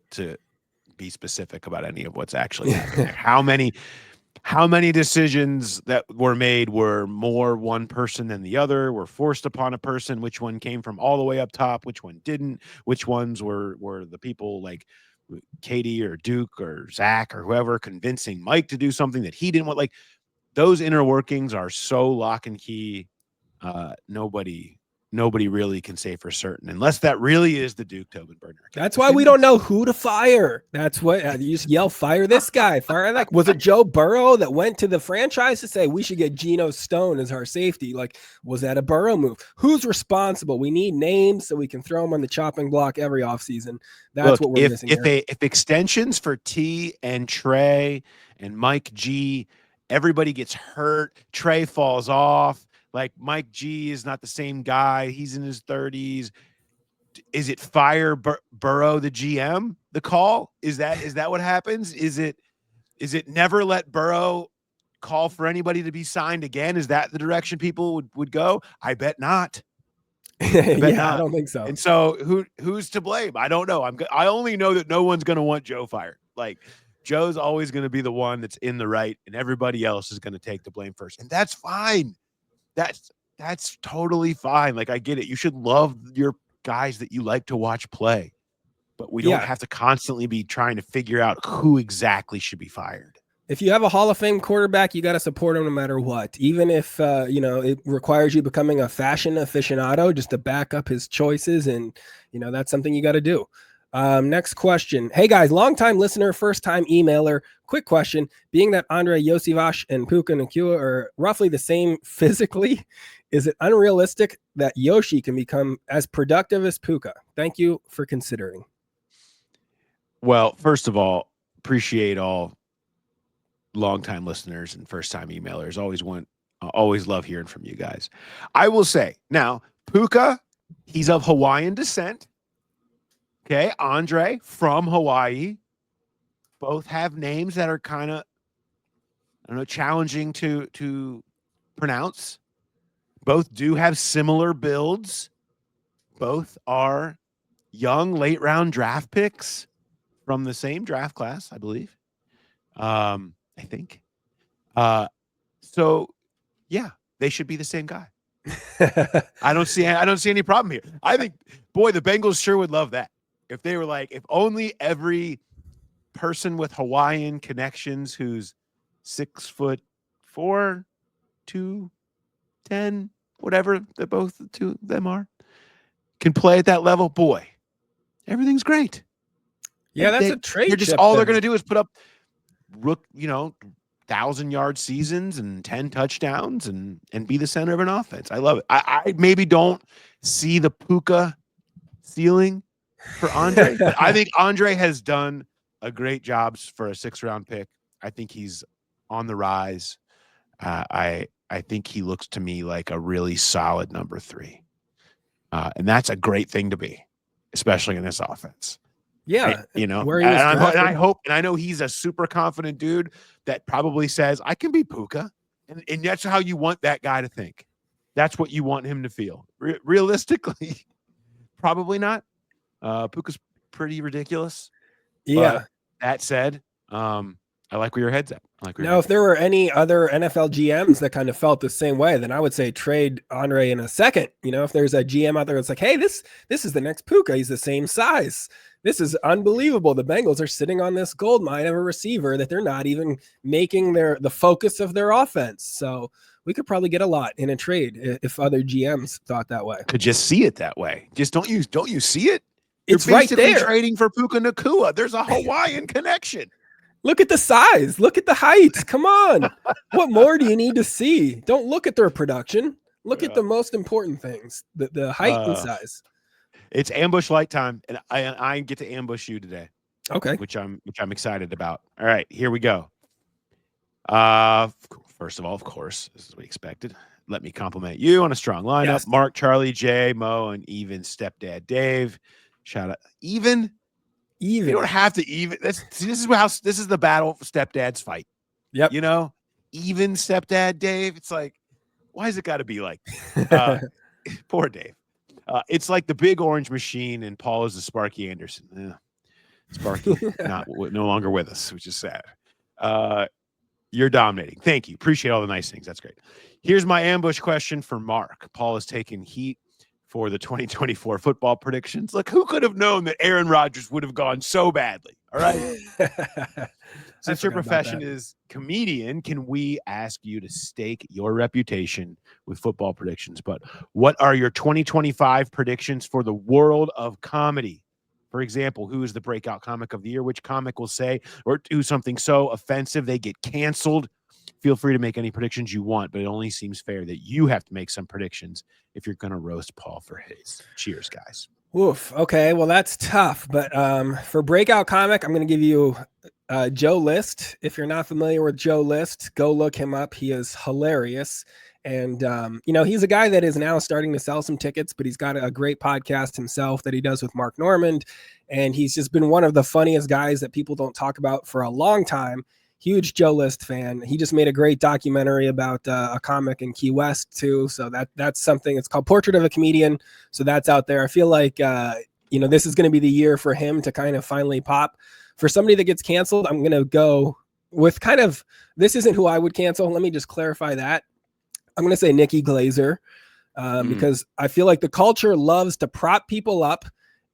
be specific about any of what's actually happening there. How many decisions that were made were more one person than the other, were forced upon a person, which one came from all the way up top, which one didn't, which ones were the people like Katie or Duke or Zach or whoever convincing Mike to do something that he didn't want. Like, those inner workings are so lock and key. Nobody really can say for certain, unless that really is the Duke Tobin burner. That's why we don't know who to fire. That's what you just yell, fire this guy, fire that. Was it Joe Burrow that went to the franchise to say we should get Geno Stone as our safety? Like, was that a Burrow move? Who's responsible? We need names so we can throw them on the chopping block every offseason. That's what we're missing. If extensions for T and Trey and Mike G, everybody gets hurt, Trey falls off. Like, Mike G is not the same guy. He's in his 30s. Is it fire Burrow, the GM, the call? Is that what happens? Is it never let Burrow call for anybody to be signed again? Is that the direction people would go? I bet not. I don't think so. And so who's to blame? I don't know. I only know that no one's going to want Joe fired. Like, Joe's always going to be the one that's in the right, and everybody else is going to take the blame first. And that's fine. That's totally fine. Like, I get it. You should love your guys that you like to watch play, but we don't have to constantly be trying to figure out who exactly should be fired. If you have a Hall of Fame quarterback, you got to support him no matter what, even if it requires you becoming a fashion aficionado just to back up his choices. And that's something you got to do. Next question. Hey guys, longtime listener, first time emailer. Quick question. Being that Andrei Iosivas and Puka Nacua are roughly the same physically, is it unrealistic that Yoshi can become as productive as Puka? Thank you for considering. Well, first of all, appreciate all longtime listeners and first time emailers. Always love hearing from you guys. I will say now, Puka, he's of Hawaiian descent. Okay, Andrei from Hawaii. Both have names that are kind of, challenging to pronounce. Both do have similar builds. Both are young late round draft picks from the same draft class, I believe. I think. So yeah, they should be the same guy. I don't see any problem here. I think, boy, the Bengals sure would love that. If they were like, if only every person with Hawaiian connections who's 6'4", 210, whatever the both the two of them are, can play at that level, boy, everything's great. Yeah, that's a trade. They're just all they're going to do is put up, 1,000-yard seasons and 10 touchdowns and be the center of an offense. I love it. I maybe don't see the Puka ceiling for Andrei, but I think Andrei has done a great job for a 6th-round pick. I think he's on the rise. I think he looks to me like a really solid number 3. And that's a great thing to be, especially in this offense. Yeah. And I hope, and I know he's a super confident dude that probably says, I can be Puka. And that's how you want that guy to think. That's what you want him to feel. Realistically, probably not. Puka's pretty ridiculous. Yeah. But that said, I like where your head's at. Now, if there were any other NFL GMs that kind of felt the same way, then I would say trade Andrei in a second. If there's a GM out there that's like, hey, this is the next Puka. He's the same size. This is unbelievable. The Bengals are sitting on this gold mine of a receiver that they're not even making the focus of their offense. So we could probably get a lot in a trade if other GMs thought that way. Could just see it that way. Just don't you see it? It's You're right there. Trading for Puka Nacua. There's a Hawaiian connection. Look at the size. Look at the height. Come on. What more do you need to see? Don't look at their production. Look at the most important things, the height and size. It's ambush light time, and I get to ambush you today. Okay. Which I'm excited about. All right, here we go. First of all, of course, this is what we expected. Let me compliment you on a strong lineup. Yes. Mark, Charlie, Jay, Mo, and even stepdad Dave. Shout out. Even. You don't have to even. This is the battle stepdads fight. Yep. Even stepdad Dave. It's like, why has it got to be like poor Dave? It's like the big orange machine, and Paul is the Sparky Anderson. Sparky no longer with us, which is sad. You're dominating. Thank you. Appreciate all the nice things. That's great. Here's my ambush question for Mark. Paul is taking heat for the 2024 football predictions. Look, who could have known that Aaron Rodgers would have gone so badly? All right. Since your profession is comedian, can we ask you to stake your reputation with football predictions? But what are your 2025 predictions for the world of comedy? For example, who is the breakout comic of the year? Which comic will say or do something so offensive they get canceled? Feel free to make any predictions you want, but it only seems fair that you have to make some predictions if you're going to roast Paul for his. Cheers, guys. Oof. Okay. Well, that's tough. But for breakout comic, I'm going to give you Joe List. If you're not familiar with Joe List, go look him up. He is hilarious. And, he's a guy that is now starting to sell some tickets, but he's got a great podcast himself that he does with Mark Normand. And he's just been one of the funniest guys that people don't talk about for a long time. Huge Joe List fan. He just made a great documentary about a comic in Key West too. So that's something. It's called Portrait of a Comedian. So that's out there. I feel like this is going to be the year for him to kind of finally pop. For somebody that gets canceled, I'm going to go with this isn't who I would cancel. Let me just clarify that. I'm going to say Nikki Glazer because I feel like the culture loves to prop people up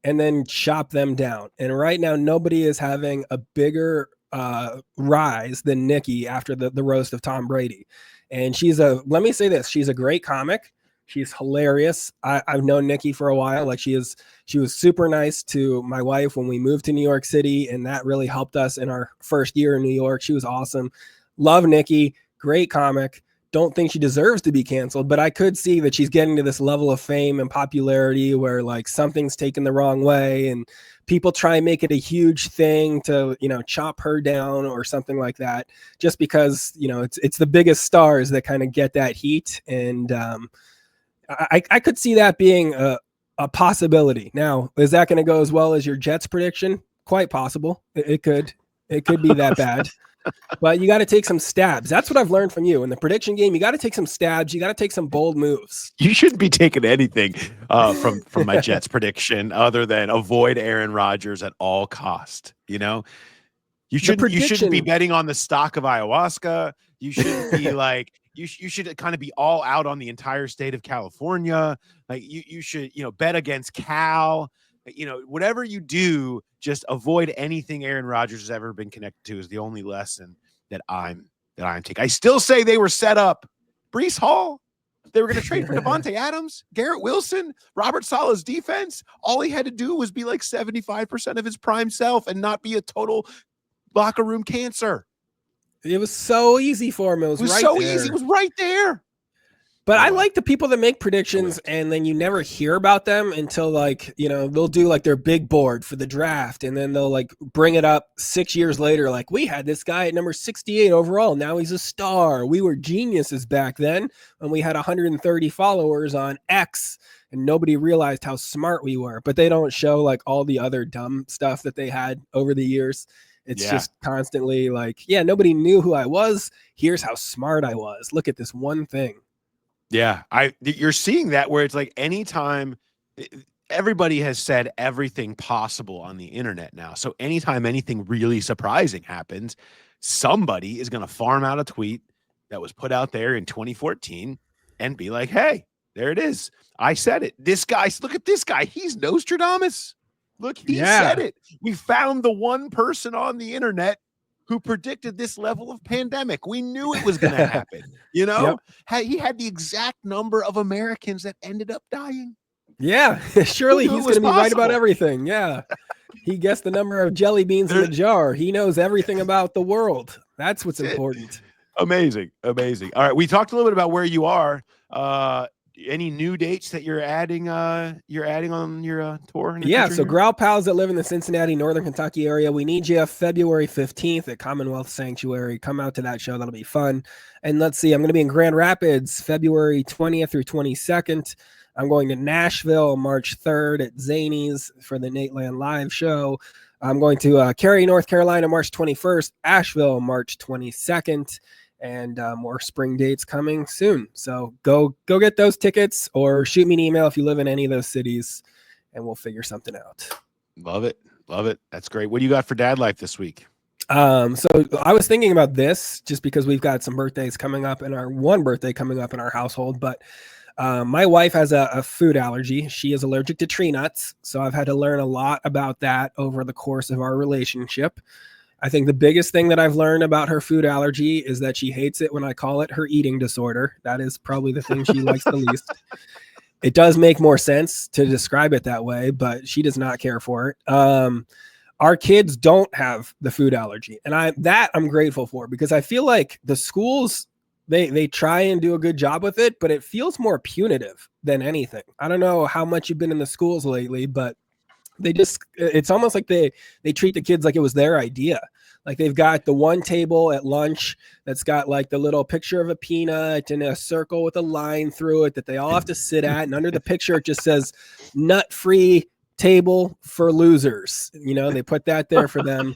and then chop them down. And right now, nobody is having a bigger rise than Nikki after the roast of Tom Brady. And let me say this, she's a great comic. She's hilarious. I've known Nikki for a while. Like she was super nice to my wife when we moved to New York City, and that really helped us in our first year in New York. She was awesome. Love Nikki. Great comic. Don't think she deserves to be canceled, but I could see that she's getting to this level of fame and popularity where like something's taken the wrong way and people try and make it a huge thing to, chop her down or something like that, just because, it's the biggest stars that kind of get that heat. And I could see that being a possibility. Now, is that going to go as well as your Jets prediction? Quite possible. It could be that bad. But you got to take some stabs. That's what I've learned from you in the prediction game. You got to take some stabs. You got to take some bold moves. You shouldn't be taking anything from my Jets prediction other than avoid Aaron Rodgers at all cost. You shouldn't be betting on the stock of ayahuasca. You shouldn't be like you should kind of be all out on the entire state of California. Like you should bet against Cal. Whatever you do, just avoid anything Aaron Rodgers has ever been connected to is the only lesson that I'm taking. I still say they were set up. Breece Hall, They were going to trade for Devontae Adams, Garrett Wilson, Robert Saleh's defense. All he had to do was be like 75% of his prime self and not be a total locker room cancer. It was so easy for him. It was right so there. easy. It was right there. But I like the people that make predictions and then you never hear about them until like, you know, they'll do like their big board for the draft and then they'll like bring it up 6 years later. Like, we had this guy at number 68 overall. Now he's a star. We were geniuses back then when we had 130 followers on X and nobody realized how smart we were. But they don't show like all the other dumb stuff that they had over the years. It's just constantly like, yeah, nobody knew who I was. Here's how smart I was. Look at this one thing. Yeah, you're seeing that where it's like anytime everybody has said everything possible on the internet now. So anytime anything really surprising happens, somebody is going to farm out a tweet that was put out there in 2014 and be like, hey, there it is. I said it. This guy, look at this guy. He's Nostradamus. Look, he said it. We found the one person on the internet who predicted this level of pandemic. We knew it was going to happen. You know, he had the exact number of Americans that ended up dying. Yeah, surely he's going to be right about everything. Yeah. He guessed the number of jelly beans in the jar. He knows everything about the world. That's what's important. Amazing. Amazing. All right. We talked a little bit about where you are. Any new dates that you're adding on your tour? Yeah, so Growl Pals that live in the Cincinnati, Northern Kentucky area, we need you February 15th at Commonwealth Sanctuary. Come out to that show. That'll be fun. And let's see, I'm going to be in Grand Rapids February 20th through 22nd. I'm going to Nashville March 3rd at Zany's for the Nate Land Live show. I'm going to Cary, North Carolina March 21st, Asheville March 22nd. And more spring dates coming soon. So go get those tickets or shoot me an email if you live in any of those cities and we'll figure something out. Love it. Love it. That's great. What do you got for dad life this week? So I was thinking about this just because we've got some birthdays coming up in one birthday coming up in our household, but my wife has a food allergy. She is allergic to tree nuts. So I've had to learn a lot about that over the course of our relationship. I think the biggest thing that I've learned about her food allergy is that she hates it when I call it her eating disorder. That is probably the thing she likes the least. It does make more sense to describe it that way, but she does not care for it. Our kids don't have the food allergy, and I'm grateful for because I feel like the schools, they try and do a good job with it, but it feels more punitive than anything. I don't know how much you've been in the schools lately, but it's almost like they treat the kids like it was their idea. Like they've got the one table at lunch that's got like the little picture of a peanut and a circle with a line through it that they all have to sit at. And under the picture, it just says nut-free table for losers. You know, they put that there for them.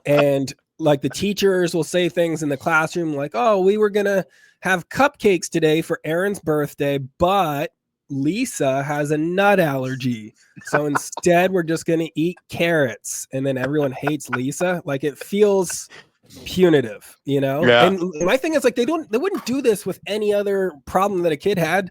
And like the teachers will say things in the classroom like, oh, we were going to have cupcakes today for Aaron's birthday, but Lisa has a nut allergy. So instead, we're just going to eat carrots. And then everyone hates Lisa. Like it feels punitive, you know? Yeah. And my thing is like, they wouldn't do this with any other problem that a kid had.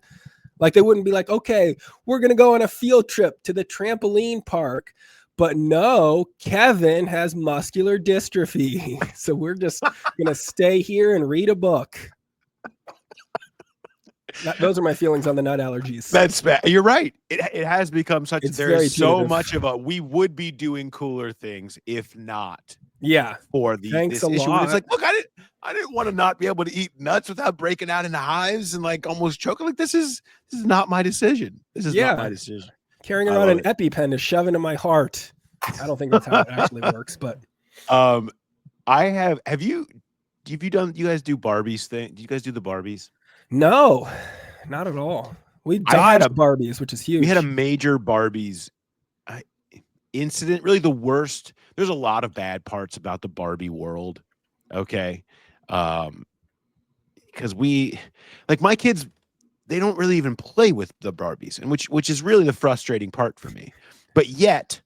Like they wouldn't be like, okay, we're going to go on a field trip to the trampoline park. But no, Kevin has muscular dystrophy. So we're just going to stay here and read a book. Those are my feelings on the nut allergies. That's bad. You're right. It has become such. There's so punitive. much of we would be doing cooler things if not. Yeah. For this issue. And it's like, look, I didn't want to not be able to eat nuts without breaking out into hives and like almost choking. Like this is not my decision. This is not my decision. Carrying around an EpiPen to shove into my heart. I don't think that's how it actually works, but have you guys do Barbies thing? Do you guys do the Barbies? No, not at all. We dodged Barbies, which is huge. We had a major Barbies incident, really the worst. There's a lot of bad parts about the Barbie world. Okay. Because my kids, they don't really even play with the Barbies, and which is really the frustrating part for me. But yet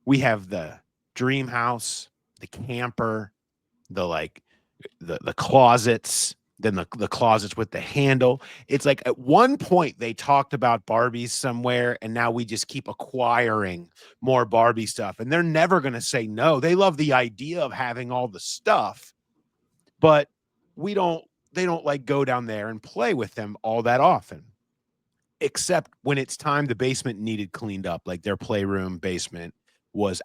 we have the dream house, the camper, the closets, then the closets with the handle. It's like at one point they talked about Barbies somewhere, and now we just keep acquiring more Barbie stuff, and they're never going to say no. They love the idea of having all the stuff, but we don't like go down there and play with them all that often, except when it's time the basement needed cleaned up. Like their playroom basement was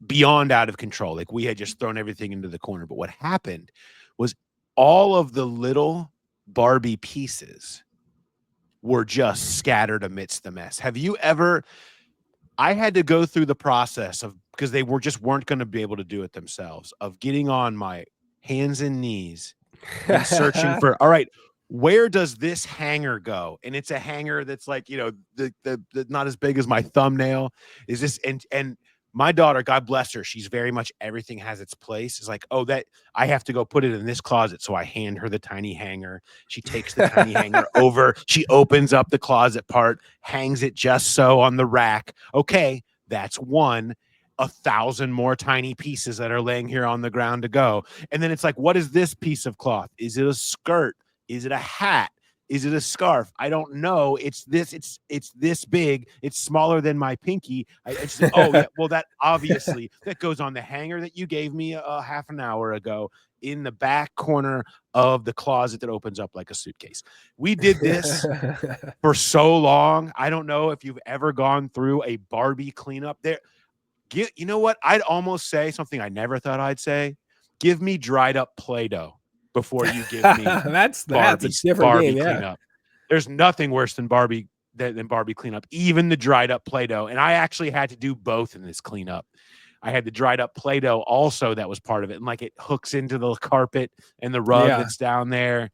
beyond out of control. Like we had just thrown everything into the corner. But what happened was all of the little Barbie pieces were just scattered amidst the mess. Have you ever? I had to go through the process of, because they weren't going to be able to do it themselves, of getting on my hands and knees and searching for, all right, where does this hanger go? And it's a hanger that's like, the not as big as my thumbnail. Is this, and my daughter, God bless her, she's very much everything has its place. It's like, oh, that I have to go put it in this closet. So I hand her the tiny hanger. She takes the tiny hanger over. She opens up the closet part, hangs it just so on the rack. Okay, that's 1,000 more tiny pieces that are laying here on the ground to go. And then it's like, what is this piece of cloth? Is it a skirt? Is it a hat? Is it a scarf? I don't know. It's this big. It's smaller than my pinky. Oh yeah. Well, that obviously that goes on the hanger that you gave me a half an hour ago in the back corner of the closet that opens up like a suitcase. We did this for so long. I don't know if you've ever gone through a Barbie cleanup there. You know what? I'd almost say something I never thought I'd say. Give me dried up Play-Doh before you give me that's a different Barbie game. Yeah. cleanup. There's nothing worse than Barbie cleanup, even the dried up Play-Doh. And I actually had to do both in this cleanup. I had the dried up Play-Doh also that was part of it. And like it hooks into the carpet and the rug that's down there.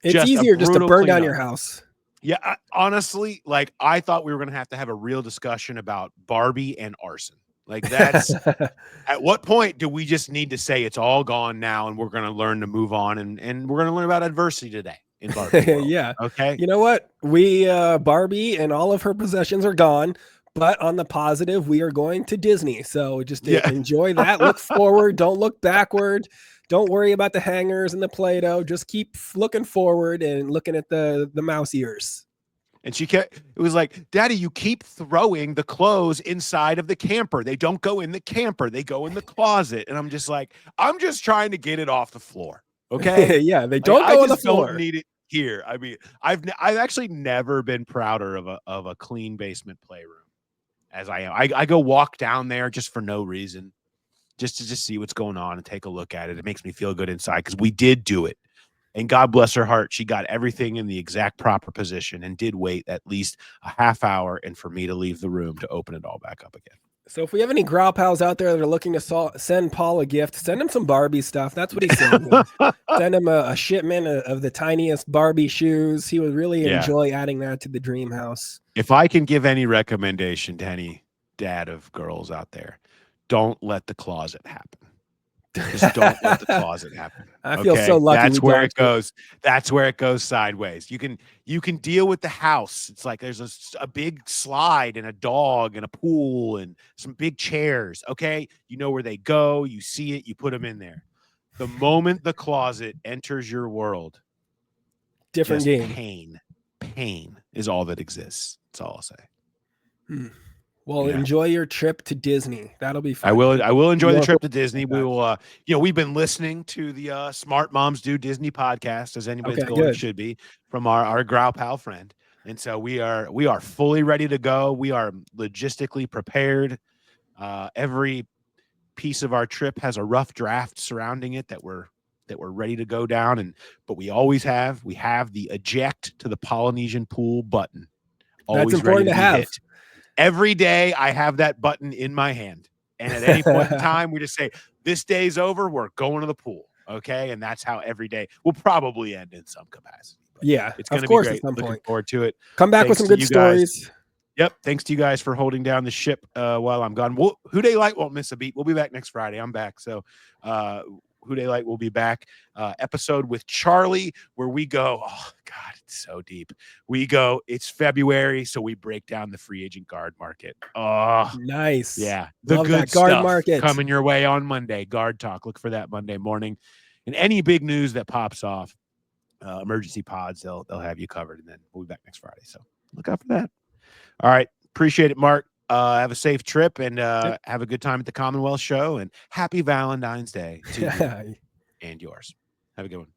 It's easier just to burn down your house. Yeah, honestly, like I thought we were going to have a real discussion about Barbie and arson. Like that's at what point do we just need to say it's all gone now and we're going to learn to move on and we're going to learn about adversity today in Barbie world. Yeah. Okay. You know what? We Barbie and all of her possessions are gone, but on the positive, we are going to Disney. So just enjoy that. Look forward. Don't look backward. Don't worry about the hangers and the Play-Doh. Just keep looking forward and looking at the mouse ears. And it was like, Daddy, you keep throwing the clothes inside of the camper. They don't go in the camper. They go in the closet. And I'm just like, I'm just trying to get it off the floor. Okay. Yeah. They don't go on the floor. Don't need it here. I mean, I've actually never been prouder of a clean basement playroom as I am. I go walk down there just for no reason, just to see what's going on and take a look at it. It makes me feel good inside because we did do it. And God bless her heart, she got everything in the exact proper position and did wait at least a half hour and for me to leave the room to open it all back up again. So if we have any growl pals out there that are looking to send Paul a gift, send him some Barbie stuff. That's what he's saying. Send him a shipment of the tiniest Barbie shoes. He would really enjoy adding that to the dream house. If I can give any recommendation to any dad of girls out there, don't let the closet happen. Just don't let the closet happen. I feel so lucky. That's where it goes. That's where it goes sideways. You can deal with the house. It's like there's a big slide and a dog and a pool and some big chairs. Okay, you know where they go. You see it. You put them in there. The moment the closet enters your world, different game. Pain is all that exists. That's all I'll say. Well, enjoy your trip to Disney. That'll be fun. I will enjoy the trip to Disney. We will, we've been listening to the Smart Moms Do Disney podcast, as anybody's going should be, from our growl pal friend. And so we are fully ready to go. We are logistically prepared. Every piece of our trip has a rough draft surrounding it that we're ready to go down. But we have the eject to the Polynesian pool button. Always That's important to have. Hit. Every day I have that button in my hand. And at any point in time, we just say, this day's over. We're going to the pool. Okay. And that's how every day will probably end in some capacity. But it's going to be great. At some Looking point. forward to it. Come back with some good stories. Yep. Thanks to you guys for holding down the ship while I'm gone. Who Dey Light won't miss a beat. We'll be back next Friday. I'm back. So Who Dey Light will be back. Episode with Charlie where we go, oh God, it's so deep. We go, it's February, so we break down the free agent guard market. Oh, nice. Yeah. Love good guard stuff market coming your way on Monday. Guard talk. Look for that Monday morning. And any big news that pops off, emergency pods, they'll have you covered. And then we'll be back next Friday. So look out for that. All right. Appreciate it, Mark. Have a safe trip and have a good time at the Commonwealth show, and happy Valentine's Day to you and yours. Have a good one.